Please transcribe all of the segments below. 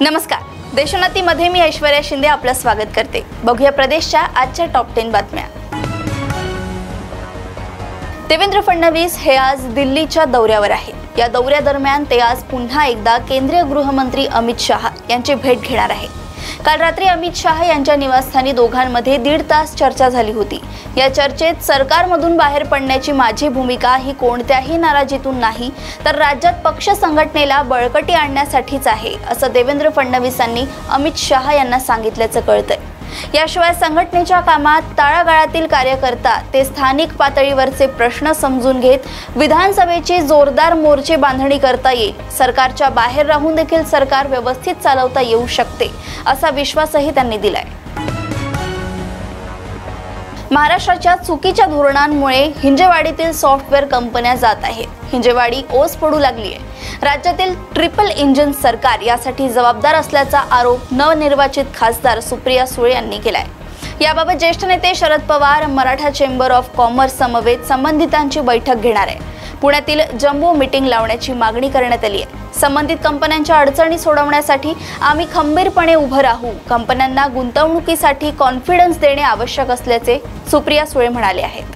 नमस्कार, देशोन्नतीमध्ये मी ऐश्वर्या शिंदे आपलं स्वागत करते। बघूया प्रदेशच्या आजच्या टॉप 10 बातम्या। देवेंद्र फडणवीस हे आज दिल्लीच्या दौऱ्यावर आहेत। या दौऱ्यादरम्यान ते आज पुन्हा एकदा केंद्रीय गृहमंत्री अमित शाह यांची भेट घेणार आहेत। काल रात्री अमित शाह यांच्या निवासस्थानी दोघांमध्ये 1.5 तास चर्चा झाली होती। या चर्चेत सरकारमधून बाहेर पडण्याची माझी भूमिका ही कोणत्याही नाराजीतून नाही, तर राज्यात पक्ष संघटनेला बळकटी आणण्यासाठीच आहे, असं देवेंद्र फडणवीसांनी अमित शाह यांना सांगितल्याचं कळतंय। याशिवाय संघटनेच्या कामात तळागाळातील कार्यकर्ता ते स्थानिक पातळीवरचे प्रश्न समजून घेत विधानसभेची जोरदार मोर्चे बांधणी करता येईल। सरकारच्या बाहेर राहून देखील सरकार व्यवस्थित चालवता येऊ शकते, असा विश्वासही त्यांनी दिलाय। महाराष्ट्राच्या चुकीच्या धोरणांमुळे हिंजेवाडीतील सॉफ्टवेअर कंपन्या जात आहेत। हिंजेवाडी ओस पडू लागली आहे। राज्यातील ट्रिपल इंजिन सरकार यासाठी जबाबदार असल्याचा आरोप नवनिर्वाचित खासदार सुप्रिया सुळे यांनी केलाय। याबाबत ज्येष्ठ नेते Sharad Pawar Maratha chamber of commerce समवेत संबंधितांची बैठक घेणार आहे। पुण्यातील जम्बो मीटिंग लावण्याची मागणी करण्यात आली आहे। संबंधित कंपन्यांच्या अडचणी सोडवण्यासाठी आम्ही खंबीरपणे उभं राहू। कंपन्यांना गुंतवणुकीसाठी कॉन्फिडन्स देणे आवश्यक असल्याचे सुप्रिया सुळे म्हणाले आहेत।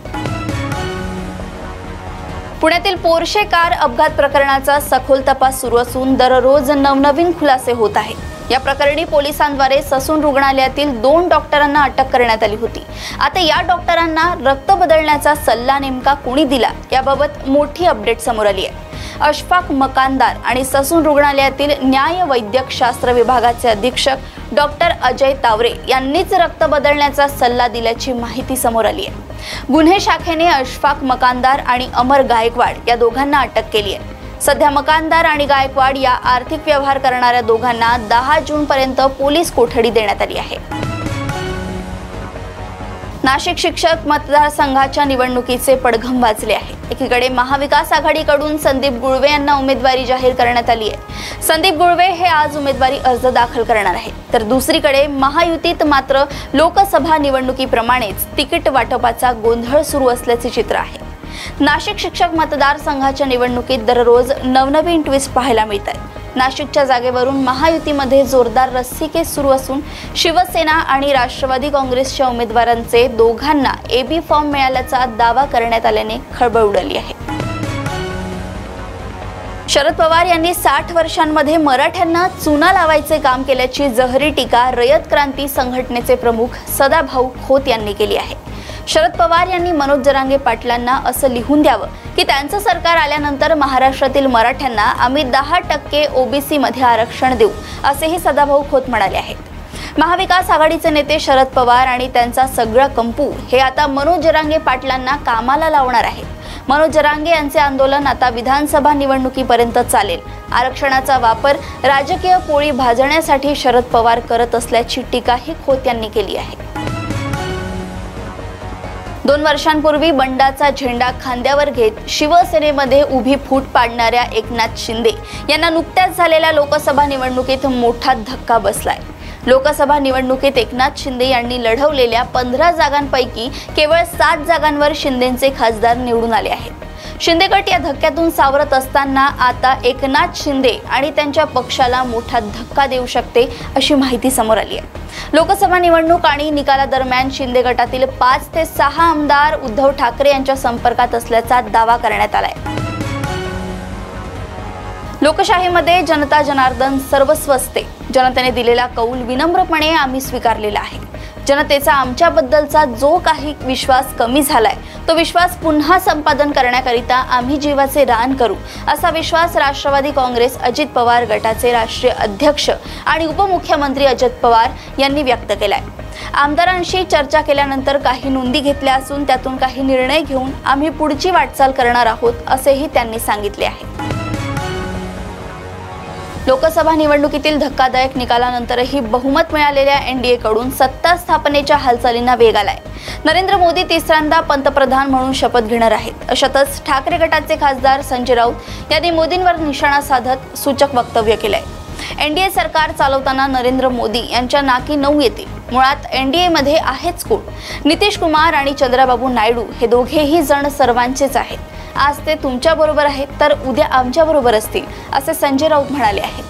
पुण्यातील पोर्शे कार अपघात प्रकरणाचा सखोल तपास सुरू असून दररोज नवनवीन खुलासे होत आहेत। या प्रकरणी पोलिसांद्वारे ससून रुग्णालयातील 2 डॉक्टरांना अटक करण्यात आली होती। आता या डॉक्टरांना रक्त बदलण्याचा सल्ला नेमका कोणी दिला याबाबत मोठी अपडेट समोर आली आहे। अशफाक मकानदार आणि ससून रुग्णालयातील न्याय वैद्यकशास्त्र विभागाचे अधीक्षक डॉक्टर अजय तावरे यांनीच रक्त बदलण्याचा सल्ला दिल्याची माहिती समोर आली आहे। गुन्हे शाखेने अशफाक मकानदार आणि अमर गायकवाड या दोघांना अटक केली आहे। सध्या मकानदार आणि गायकवाड या आर्थिक व्यवहार करणाऱ्या दोघांना 10 जून पर्यंत पोलीस कोठडी देण्यात आली आहे। नाशिक शिक्षक मतदारसंघाच्या निवडणुकीचे पडघम वाजले आहे। एकीकडे महाविकास आघाडीकडून संदीप गुळवे यांना उमेदवारी जाहीर करण्यात आली आहे। संदीप गुळवे हे आज उमेदवारी अर्ज दाखल करणार आहेत, तर दुसरीकडे महायुतीत मात्र लोकसभा निवडणुकीप्रमाणेच तिकीट वाटपाचा गोंधळ सुरू असल्याचे चित्र आहे। नाशिक शिक्षक मतदारसंघाच्या निवडणुकीत दररोज नवनवीन ट्विस्ट पाहायला मिळतात। नाशिकच्या जागेवरून महायुतीमध्ये जोरदार रस्सीखेच सुरू असून शिवसेना आणि राष्ट्रवादी काँग्रेसच्या उमेदवारांचे दोघांना एबी फॉर्म मिळाल्याचा दावा करण्यात आल्याने खळबळ उडाली आहे। शरद पवार यांनी 60 वर्षांमध्ये मराठ्यांना चुना लावायचे काम केल्याची जहरी टीका रयत क्रांती संघटनेचे प्रमुख सदाभाऊ खोत यांनी केली आहे। शरद पवार यांनी मनोज जरांगे पाटलांना असं लिहून द्यावं की त्यांचं सरकार आल्यानंतर महाराष्ट्रातील मराठ्यांना आम्ही 10% ओबीसी मध्ये आरक्षण देऊ, असेही सदाभाऊ खोत म्हणाले आहेत। महाविकास आघाडीचे नेते शरद पवार आणि त्यांचा सगळा कंपू हे आता मनोज जरांगे पाटलांना कामाला लावणार आहेत। मनोज जरांगे यांचे आंदोलन आता विधानसभा निवडणुकीपर्यंत चालेल। आरक्षणाचा वापर राजकीय पोळी भाजण्यासाठी शरद पवार करत असल्याची टीकाही खोत यांनी केली आहे। 2 वर्षांपूर्वी बंडाचा झेंडा खांद्यावर घेत शिवसेनेमध्ये उभी फूट पाडणाऱ्या एकनाथ शिंदे यांना नुकत्याच झालेल्या लोकसभा निवडणुकीत मोठा धक्का बसलाय। लोकसभा निवडणुकीत एकनाथ शिंदे यांनी लढवलेल्या 15 जागांपैकी केवळ 7 जागांवर शिंदेंचे खासदार निवडून आले आहेत। शिंदे गट या धक्क्यातून सावरत असताना आता एकनाथ शिंदे आणि त्यांच्या पक्षाला मोठा धक्का देऊ शकते, अशी माहिती समोर आली आहे। लोकसभा निवडणूक आणि निकालादरम्यान शिंदे गटातील 5 ते 6 आमदार उद्धव ठाकरे यांच्या संपर्कात असल्याचा दावा करण्यात आलाय। लोकशाहीमध्ये जनता जनार्दन सर्वस्व असते। जनतेने दिलेला कौल विनम्रपणे आम्ही स्वीकारलेला आहे। जनतेचा आमच्याबद्दलचा जो काही विश्वास कमी झालाय तो विश्वास पुन्हा संपादन करण्याकरिता आम्ही जीवाचे रान करू, असा विश्वास राष्ट्रवादी काँग्रेस अजित पवार गटाचे राष्ट्रीय अध्यक्ष आणि उपमुख्यमंत्री अजित पवार यांनी व्यक्त केलाय। आमदारांशी चर्चा केल्यानंतर काही नोंदी घेतल्या असून त्यातून काही निर्णय घेऊन आम्ही पुढची वाटचाल करणार आहोत, असेही त्यांनी सांगितले आहे। लोकसभा निवडणुकीतील धक्कादायक निकालानंतरही बहुमत मिळालेल्या एनडीए कडून सत्ता स्थापनेच्या हालचालींना वेग आलाय। नरेंद्र मोदी तिसऱ्यांदा पंतप्रधान म्हणून शपथ घेणार आहेत। अशातच ठाकरे गटाचे खासदार संजय राऊत यांनी मोदींवर निशाणा साधत सूचक वक्तव्य केलंय। एनडीए सरकार चालवताना नरेंद्र मोदी यांच्या नाकी 9 येतील। मुळात एनडीए मध्ये आहेच कोण? नितीश कुमार आणि चंद्राबाबू नायडू हे दोघेही जण सर्वांचेच आहेत। आज ते तुमच्या बरोबर आहेत तर उद्या आमच्या बरोबर असतील, असे संजय राऊत म्हणाले आहेत।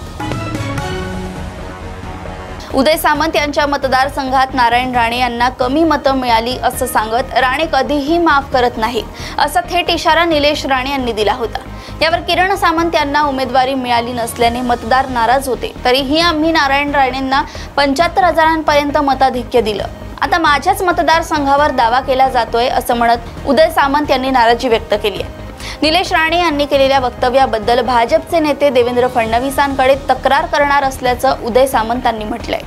उदय सामंत यांच्या मतदारसंघात नारायण राणे यांना कमी मतं मिळाली असं सांगत राणे कधीही माफ करत नाही असा थेट इशारा निलेश राणे यांनी दिला होता। यावर किरण सामंत यांना उमेदवारी मिळाली नसल्याने मतदार नाराज होते, तरीही आम्ही नारायण राणेंना 75,000पर्यंत मताधिक्य दिलं। आता माझ्याच मतदारसंघावर दावा केला जातोय असं म्हणत उदय सामंत यांनी नाराजी व्यक्त केली आहे। निलेश राणे यांनी केलेल्या वक्तव्याबद्दल भाजपचे नेते देवेंद्र फडणवीसांकडे तक्रार करणार असल्याचं उदय सामंतांनी म्हटलंय।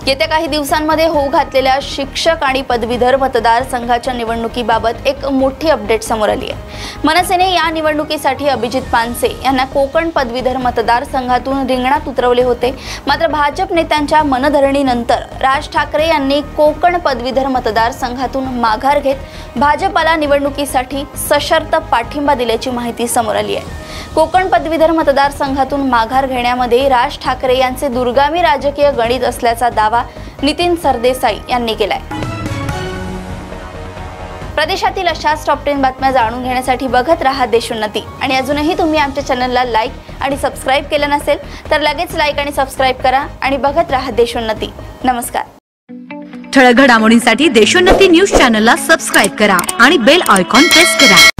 येत्या काही दिवसांमध्ये होऊ घातलेल्या शिक्षक आणि पदवीधर मतदारसंघाच्या निवडणुकीबाबत एक मोठी अपडेट समोर आली आहे। मनसेने या निवडणुकीसाठी अभिजित पानसे यांना कोकण पदवीधर मतदारसंघातून रिंगणात उतरवले होते। मात्र भाजप नेत्यांच्या मनधरणीनंतर राज ठाकरे यांनी कोकण पदवीधर मतदारसंघातून माघार घेत भाजपला निवडणुकीसाठी सशर्त पाठिंबा दिल्याची माहिती समोर आली आहे। कोकण पदवीधर मतदारसंघातून माघार घेण्यामध्ये राज ठाकरे यांचे दूरगामी राजकीय गणित असल्याचा दावा नितीन सरदेसाई यांनी केलाय। प्रदेशातील अशाच टॉप 10 बातम्या जाणून घेण्यासाठी बघत रहा देशोन्नती आणि अजूनही तुम्ही आमच्या चॅनलला लाईक आणि सबस्क्राईब केलं नसेल तर लगेच लाईक आणि सबस्क्राईब करा आणि बघत रहा देशोन्नती। नमस्कार। ठळक घडामोडींसाठी देशोन्नती न्यूज चॅनलला सबस्क्राईब करा आणि बेल आयकॉन प्रेस करा।